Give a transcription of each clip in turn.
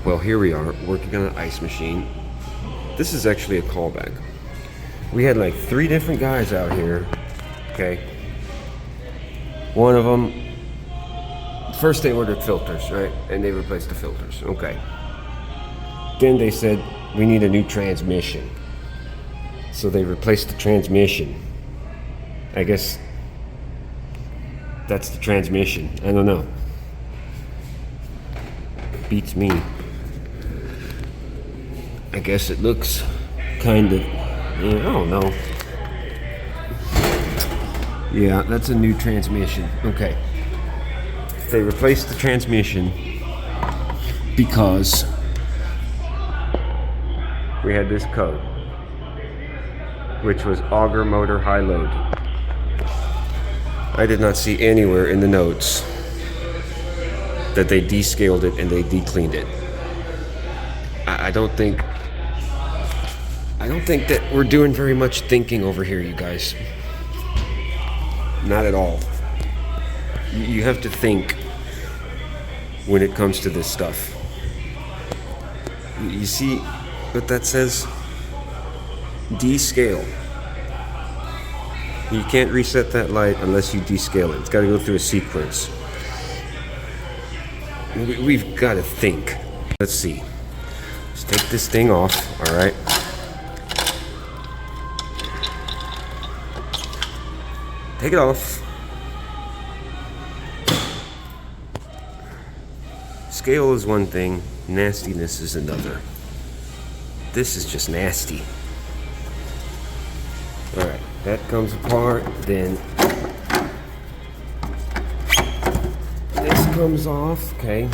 Well, here we are working on an ice machine. This is actually a callback. We had like 3 different guys out here. Okay. One of them, first they ordered filters, right? And they replaced the filters. Okay. Then they said, we need a new transmission. So they replaced the transmission. I guess that's the transmission. I don't know. Beats me. I guess it looks kind of, I don't know. Yeah, that's a new transmission. Okay. They replaced the transmission because we had this code, which was auger motor high load. I did not see anywhere in the notes that they descaled it and they decleaned it. I don't think that we're doing very much thinking over here, you guys. Not at all. You have to think when it comes to this stuff. You see what that says? Descale. You can't reset that light unless you descale it. It's got to go through a sequence. We've got to think. Let's see. Let's take this thing off, all right? Take it off. Scale is one thing, nastiness is another. This is just nasty. All right, that comes apart, then this comes off, okay?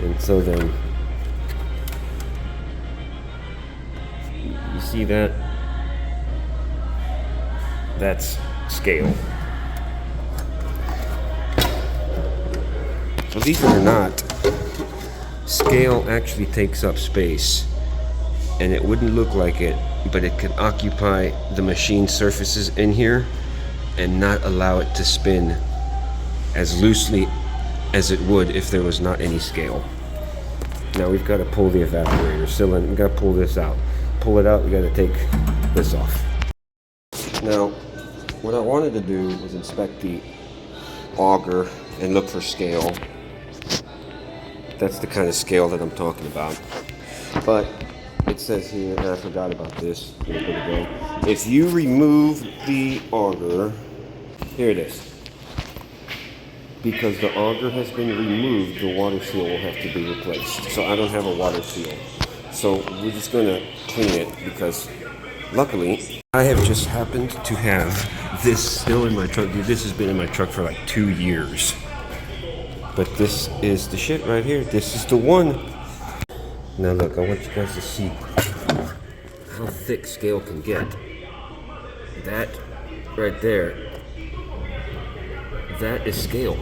And so then, you see that? That's scale. Believe it or not, scale actually takes up space, and it wouldn't look like it, but it can occupy the machine surfaces in here and not allow it to spin as loosely as it would if there was not any scale. Now we've got to pull the evaporator cylinder. We've got to pull this out. Pull it out, we got to take this off. Now, what I wanted to do was inspect the auger and look for scale. That's the kind of scale that I'm talking about. But it says here, and I forgot about this a little bit ago, if you remove the auger, here it is. Because the auger has been removed, the water seal will have to be replaced. So I don't have a water seal. So we're just gonna clean it because luckily I have just happened to have this still in my truck. Dude, this has been in my truck for like 2 years. But this is the shit right here. This is the one. Now look, I want you guys to see how thick scale can get. That right there, that is scale.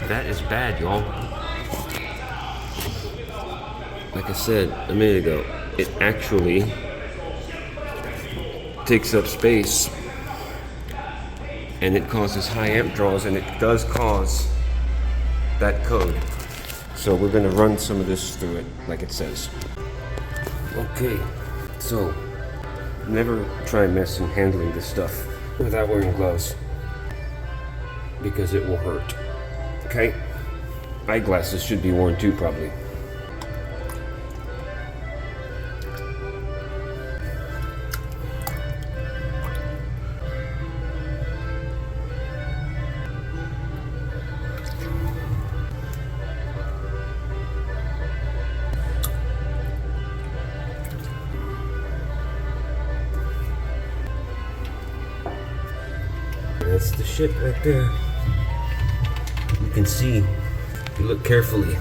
That is bad, y'all. Like I said a minute ago, it actually takes up space and it causes high amp draws, and it does cause that code. So we're going to run some of this through it like it says. Okay, so never try messing handling this stuff without wearing gloves because it will hurt. Okay? Eyeglasses should be worn too, probably. That's the shit right there. You can see, if you look carefully.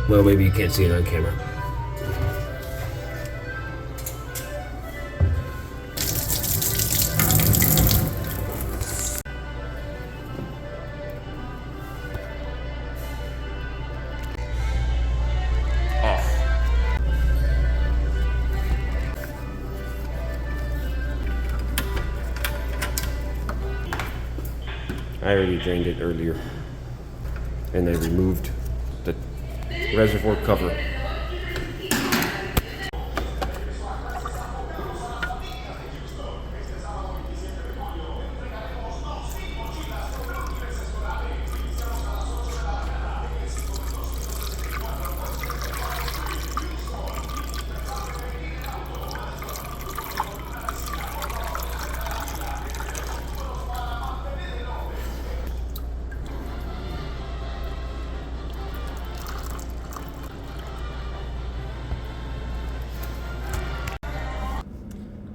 Well, maybe you can't see it on camera. I already drained it earlier. And I removed the reservoir cover.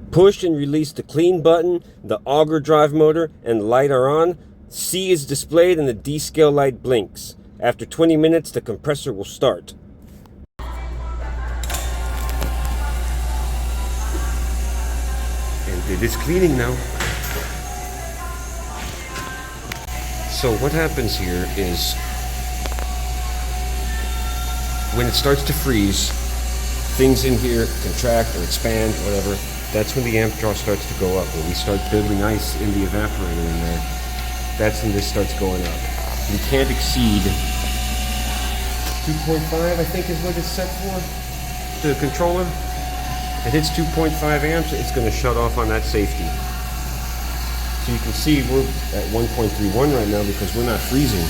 Push and release the clean button, the auger drive motor and the light are on. C is displayed and the descale light blinks. After 20 minutes, the compressor will start. And it is cleaning now. So what happens here is when it starts to freeze, things in here contract or expand, whatever. That's when the amp draw starts to go up. When we start building ice in the evaporator in there, that's when this starts going up. You can't exceed 2.5, I think is what it's set for, the controller. If it hits 2.5 amps, it's going to shut off on that safety. So you can see we're at 1.31 right now because we're not freezing.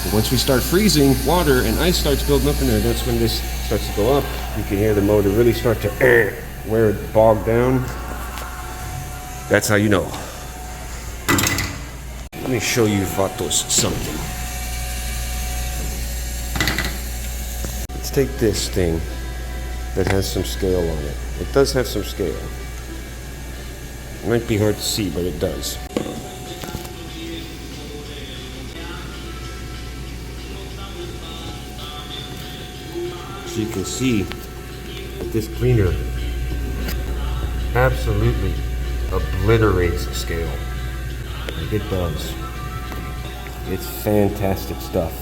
But once we start freezing, water and ice starts building up in there, that's when this starts to go up. You can hear the motor really start to where it bogged down. That's how you know. Let me show you Vatos something. Let's take this thing that has some scale on it. It does have some scale. It might be hard to see, but it does. So you can see that this cleaner absolutely obliterates the scale. Like it does. It's fantastic stuff.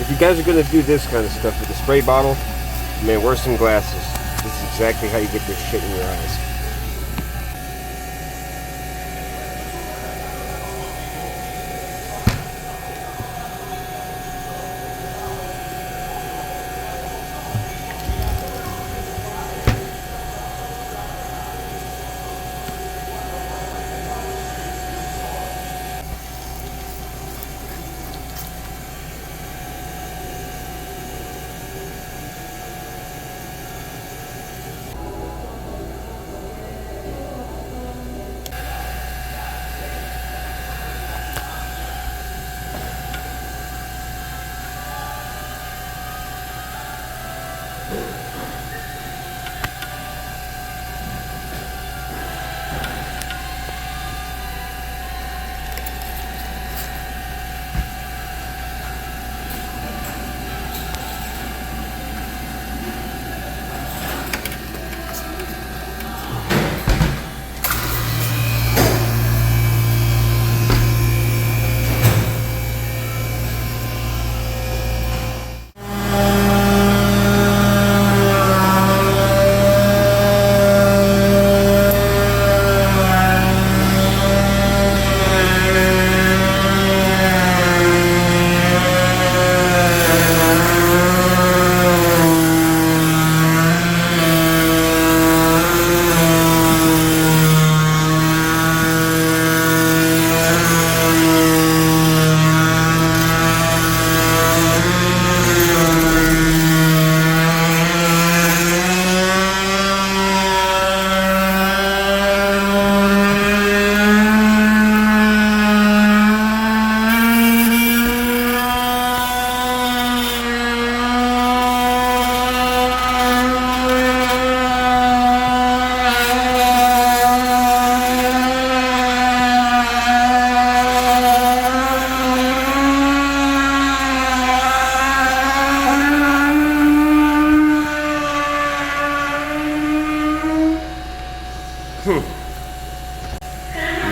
If you guys are going to do this kind of stuff with a spray bottle, man, wear some glasses. This is exactly how you get this shit in your eyes.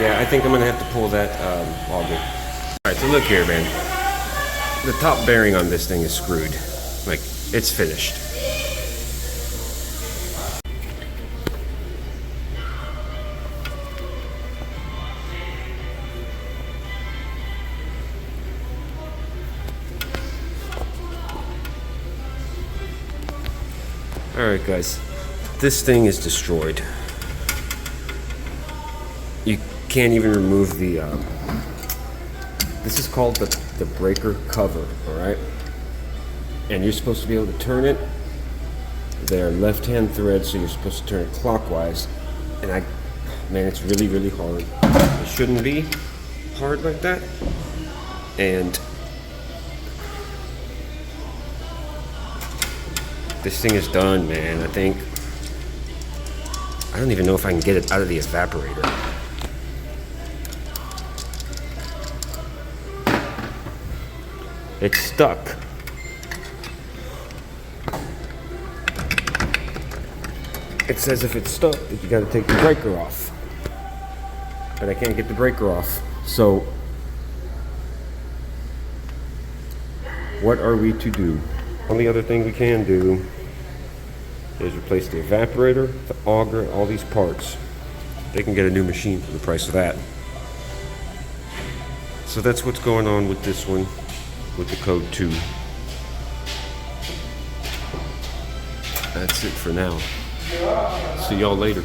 Yeah, I think I'm gonna have to pull that auger. All Alright, so look here, man. The top bearing on this thing is screwed. Like, it's finished. Alright guys, this thing is destroyed. You can't even remove the, this is called the breaker cover, alright? And you're supposed to be able to turn it. They're left-hand threads, so you're supposed to turn it clockwise. And man, it's really, really hard. It shouldn't be hard like that. And this thing is done, man. I don't even know if I can get it out of the evaporator. It's stuck. It says if it's stuck that you gotta take the breaker off. But I can't get the breaker off. So, what are we to do? Only other thing we can do is replace the evaporator, the auger, all these parts. They can get a new machine for the price of that. So that's what's going on with this one, with the Code 2. That's it for now. See y'all later.